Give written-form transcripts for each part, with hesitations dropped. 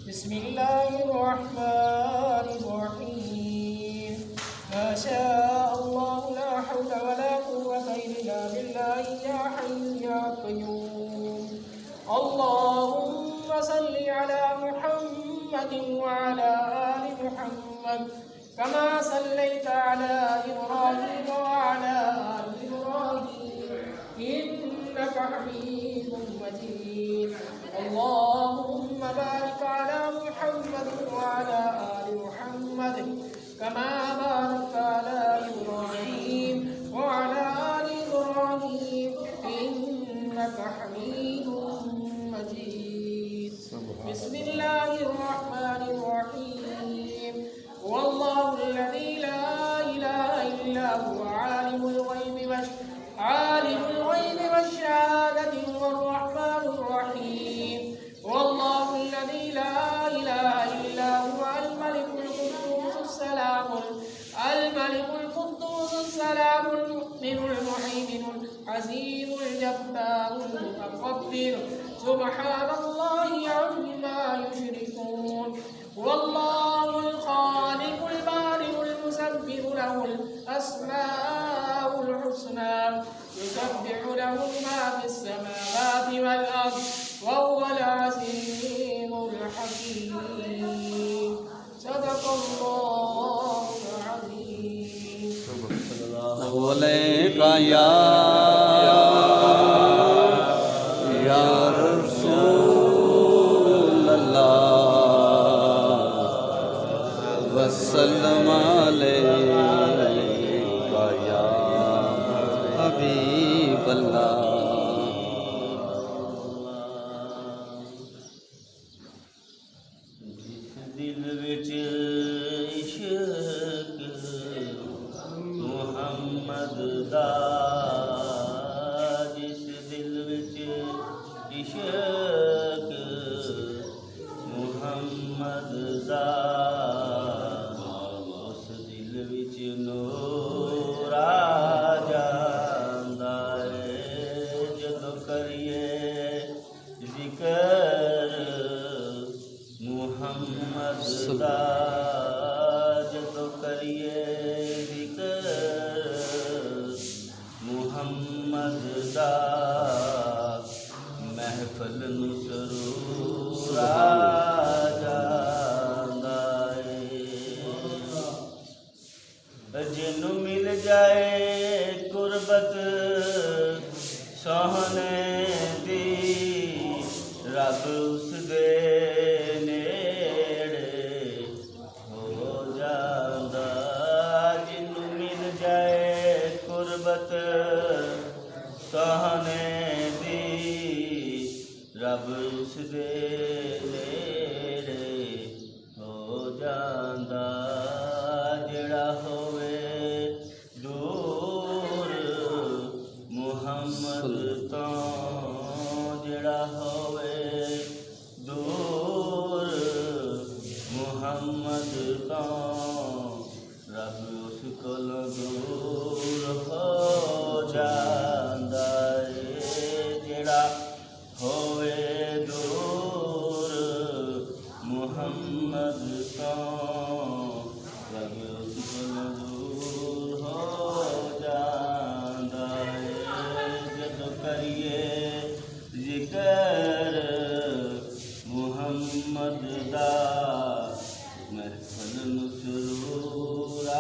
बिस्मिल्लाहिर रहमानिर रहीम मा शाअ अल्लाहु ला हौला वला कुव्वता इल्ला बिल्लाहि या हय्यु या क़य्यूम अल्लाहुम्मा सल्लि अला मुहम्मदिन व अला आलि मुहम्मद कमा सल्लैता अला इब्राहीम व अला आलि इब्राहीम इन्नका हमीदुम मजीद अल्लाहुम्मा बारिक अला मुहम्मद व अला आलि मुहम्मद कमा बारकता अला इब्राहीम व अला आलि इब्राहीम इन्नका हमीदुम मजीद बिस्मिल्लाहिर रहमानिर रहीम वल्लाहु अल्लज़ी ला इलाहा इल्ला हुवा आलिमुल ग़ैबि वश्शहादति हुवर्रहमानुर रहीम वल्लाहु अल्लज़ी ला इलाहा इल्ला हुवा अल-मलिकुल कुद्दूसुस सलामुल मुअ्मिनुल मुहैमिनुल अज़ीज़ुल जब्बारुल मुतकब्बिर सुब्हानल्लाहि अम्मा युश्रिकून वल्लाहुल खालिकुल बारिउल मुसब्बिहु लहुल अस्माउल हुस्ना युसब्बिहु लहु मा फिस समावाति वल अर्द व हुवल अज़ीज़ुल हकीम सदक़ल्लाहुल अज़ीम अलैका या रसूल अल्लाह वसल्लम अलैका या हबीब अल्लाह। जिस दिल विच इश्क मुहम्मद दा, जिस दिल विच इश्क मुहम्मद दा, उस दिल विच नूर आ जांदा है। जदों करिए जिक्र मुहम्मद दा, जदों करिए जिक्र मुहम्मद दा, महफल नूं सरूर आ जांदा है। जिन्नू मिल जाए कुर्बत सोहने दी, रब उस दे नेड़े हो जांदा। जिन्नू मिल जाए कुर्बत सोहने दी, रब उस दे नेड़े हो जांदा। जेड़ा होवे दूर मुहम्मद तो, जेड़ा होवे दूर मुहम्मद तो, रब उस कोलों दूर हो जांदा है। जेड़ा होवे दूर मुहम्मद तो, रब उस कोलों दूर हो जांदा है। जदों करिए जिक्र मुहम्मद दा, महफल नूं सरूर आ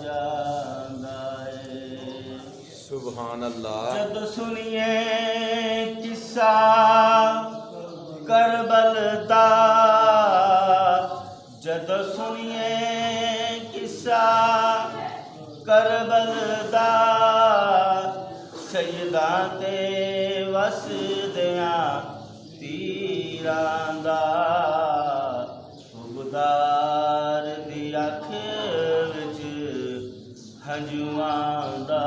जांदा है। सुभान अल्लाह। जदों सुनिए किस्सा करबल दा, जदों सुनिए किस्सा करबल दा, सैयदां ते वसदियां तीरां दा, उगदार दी अख विच हंजुआं दा,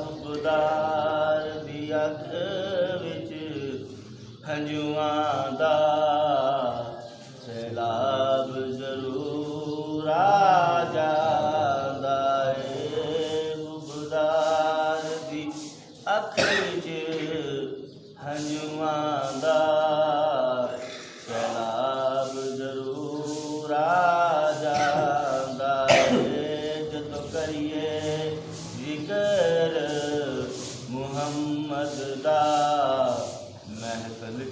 उगदार दी अख विच हंजुआं दा, सैलाब जरूर आ जांदा है। उगदार दी अख विच हंजुआं दा,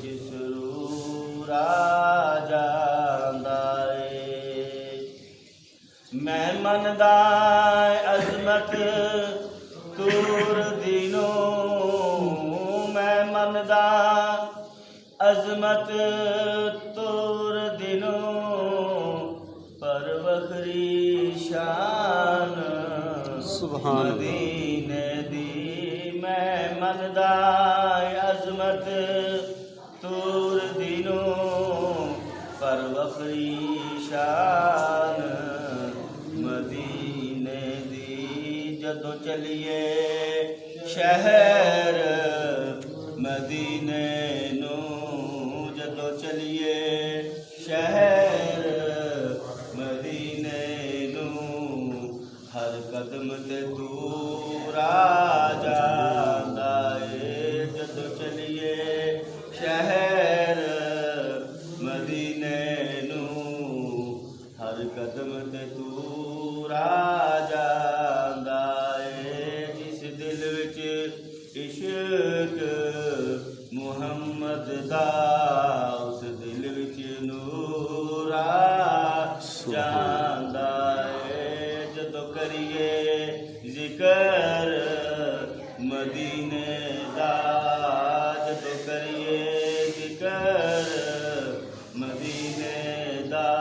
ਵਿੱਚ ਸਰੂਰ ਆ ਜਾਂਦਾ ਏ। ਮੈਂ ਮੰਨਦਾ ਅਜ਼ਮਤ ਤੂਰ ਦੀਨੋਂ, ਮੈਂ ਮੰਨਦਾ ਅਜ਼ਮਤ ਤੂਰ ਦਿਨੋਂ, ਪਰ ਵਖਰੀ ਸ਼ਾਨ ਸੁਭਾਨ ਮਦੀਨੇ ਦੀ। ਮੈਂ ਮੰਨਦਾ ਅਜ਼ਮਤ ਤੂਰ ਦਿਨੋਂ, ਪਰ ਵਖਰੀ ਸ਼ਾਨ ਮਦੀਨੇ ਦੀ। ਜਦੋਂ ਚਲੀਏ ਸ਼ਹਿਰ ਮਦੀਨੇ ਨੂੰ, ਜਦੋਂ ਚਲੀਏ ਸ਼ਹਿਰ ਮਦੀਨੇ ਨੂੰ, ਹਰ ਕਦਮ ਤੇ ਦੂਰ ਆ ਜਾਂਦਾ ਏ। ਜਦੋਂ ਚਲੀਏ ਸ਼ਹਿਰ ਮਦੀਨੇ ਨੂੰ, ਹਰ ਕਦਮ ਤੇ ਦੂਰ ਆ ਜਾਂਦਾ ਏ। ਜਿਸ ਦਿਲ ਵਿੱਚ ਇਸ਼ਕ ਮੁਹੰਮਦ ਦਾ, ਉਸ ਦਿਲ ਵਿੱਚ ਨੂਰ ਆ ਜਾਂਦਾ ਏ। ਜਦੋਂ ਕਰੀਏ ਜ਼ਿਕਰ ਮਦੀਨੇ ਦਾ, ਜਦੋਂ ਕਰੀਏ ਜ਼ਿਕਰ ਮਦੀਨੇ ਦਾ,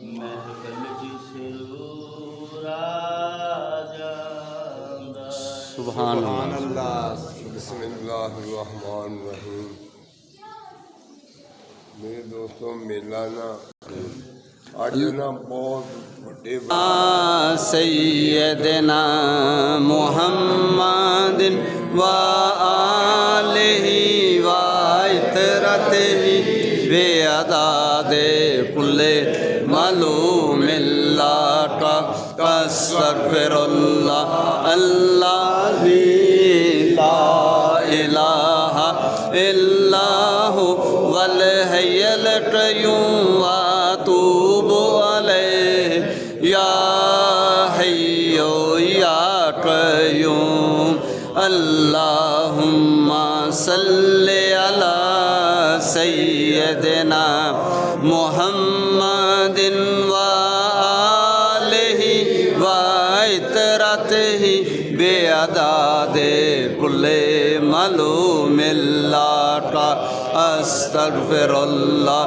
ਮਹਿਫਲ ਚ ਸਰੂਰ ਆ ਜਾਂਦਾ ਏ। ਸੁਭਾਨ सुभान ਅੱਲਾਹ। अल्लाह। बिस्मिल्लाहिर्रहमानिर्रहीम। मेरे दोस्तों, मेला ना आज ना बहुत बड़े सैयदना मुहम्मदिन व आलिहि व इतरतिहि बेअदादे कुल्ले मालूमिल्लाह का अस्तगफिरुल्लाह अल्लाज़ी ला इलाहा इल्लाहु वल हय्युल क़य्यूम व अतूबु अलैहि या हय्यु या क़य्यूम। अल्लाहुम्मा सल्लि अला सय्यदिना मुहम्मदिन व आलिहि व इतरतिहि बेअदादे कुल्ले मालूमिल्लाह का अस्तगफिरुल्लाह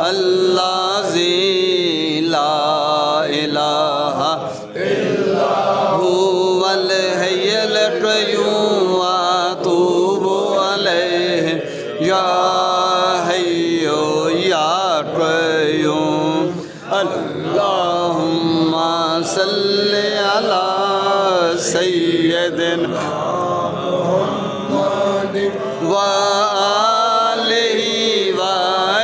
अल्लाज़ी ला इलाहा इल्लाहु वल हय्युल क़य्यूम व अतूबु अलैहि या हय्यु या क़य्यूम। अल्लाहुम्मा सल्लि अला सय्यदिना व आलिहि व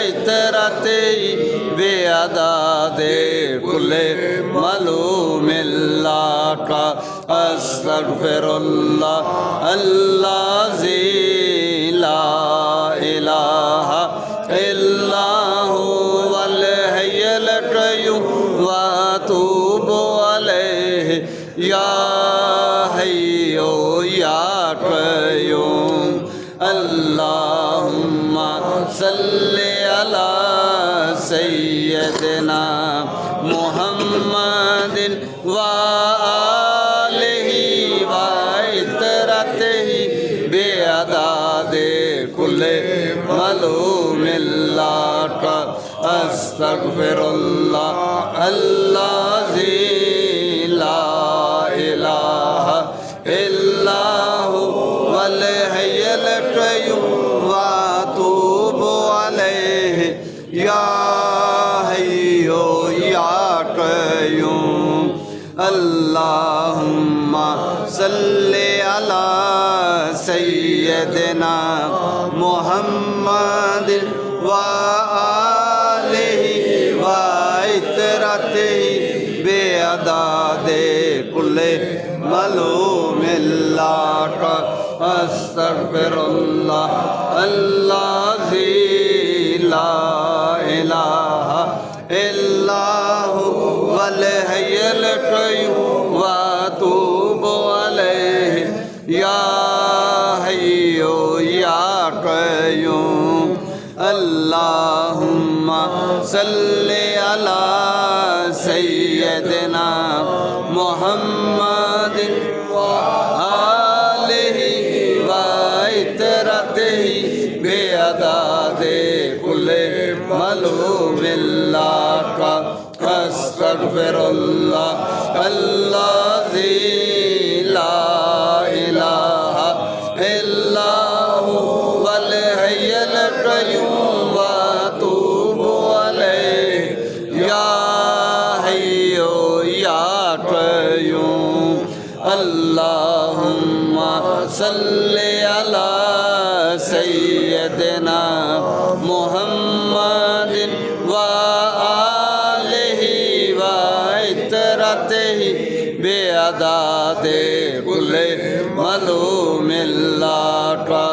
इतरतिहि बेअदादे कुल्ले मालूमिल्लाह का अस्तगफिरुल्लाह अल्लाज़ी ला इलाहा इल्लाहु वल हय्युल क़य्यूम व अतूबु अलैहि या हय्यु या क़य्यूम। अल्लाहुम्मा सल्लि अला सय्यदिना मुहम्मदिन व आलिहि व इतरतिहि बेअदादे कुल्ले मालूमिल्लाह का अस्तगफिरुल्लाह अल्लाज़ी ला इलाहा इल्लाहु वल हय्युल क़य्यूम व अतूबु अलैहि या हय्यु या क़य्यूम। अल्लाहुम्मा सल्लि अला सय्यदिना मुहम्मदिन व आलिहि व इतरतिहि बेअदादे कुल्ले मालूमिल्लाह का अस्तगफिरुल्लाह अल्लाज़ी ला इलाहा इल्लाहु वल हय्युल क़य्यूम व अतूबु अलैहि या हय्यु या क़य्यूम। अल्लाहुम्मा सल्ले अला सय्यदना मुहम्मदिन व आलिहि व इतरतिहि बेअदादे कुल्ले मलूमिल्लाह का अस्तगफिरुल्लाह अल्लाज़ी ला इलाहा इल्ला हु वल हय्युल क़य्यूम व अतूबु अलैहि या हय्यु या क़य्यूम अल्लाहुम्मा सल्लि अला सय्यदिना मुहम्मदिन व आलिहि व इतरतिहि बेअदादे कुल्ले मलूमिल्लाह का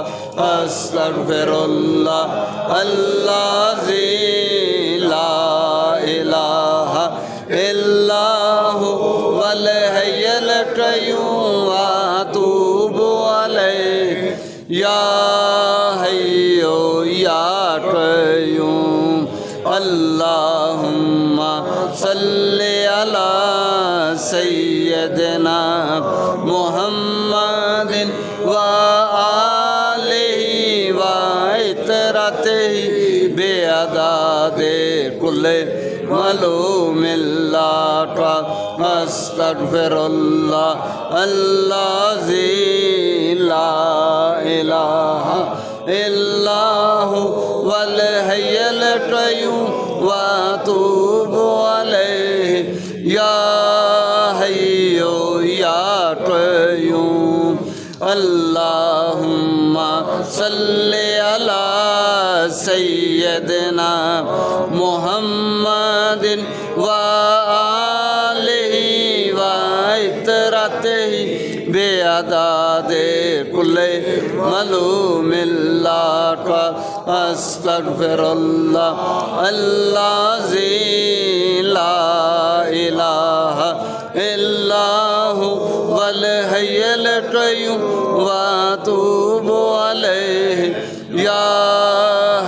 अस्तगफिरुल्लाह अल्लाज़ी ला इलाहा इल्ला हु वल हय्युल क़य्यूम व अतूबु अलैहि या हय्यु या क़य्यूम अल्लाहुम्मा सल्लि अला सय्यदिना मुहम्मदिन व आलिहि व इतरतिहि बेअदादे कुल्ले मलूमिल्लाह का अस्तगफिरुल्लाह अल्लाज़ी ला इलाहा इल्ला हु वल हय्युल क़य्यूम व अतूबु अलैहि या हय्यु या क़य्यूम अल्लाहुम्मा सल्लि अला सय्यदिना मुहम्मदिन व आलिहि व इतरतिहि बेअदादे कुल्ले मलूमिल्लाह का अस्तगफिरुल्लाह अल्लाज़ी ला इलाहा इल्ला हु वल हय्युल क़य्यूम व अतूबु अलैहि या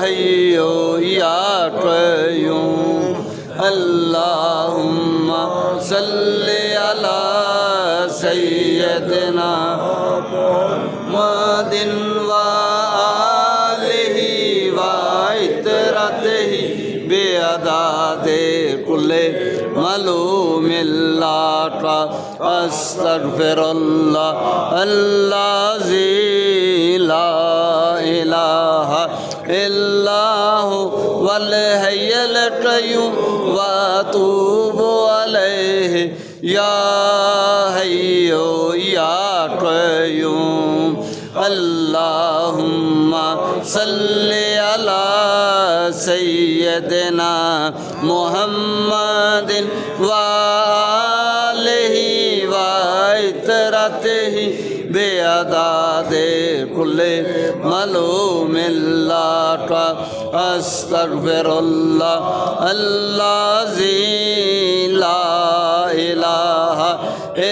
हय्यु या क़य्यूम अल्लाहुम्मा सल्लि अला सय्यदिना मुहम्मदिन व आलिहि व इतरतिहि बेअदादे कुल्ले मलूमिल्लाह का अस्तगफिरुल्लाह अल्लाज़ी ला इलाहा इल्ला हु वल हय्युल क़य्यूम व अतूबु अलैहि या हय्यु या क़य्यूम अल्लाहुम्मा सल्लि अला सय्यदिना मुहम्मदिन व आलिहि व इतरतिहि बेअदादे कुल्ले मलूमिल्लाह का अस्तगफिरुल्लाह अल्लाज़ी ला इलाहा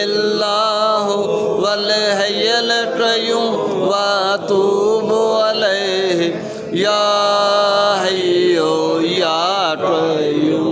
इल्ला हु वल हय्युल क़य्यूम व अतूबु अलैहि या हय्यु या क़य्यूम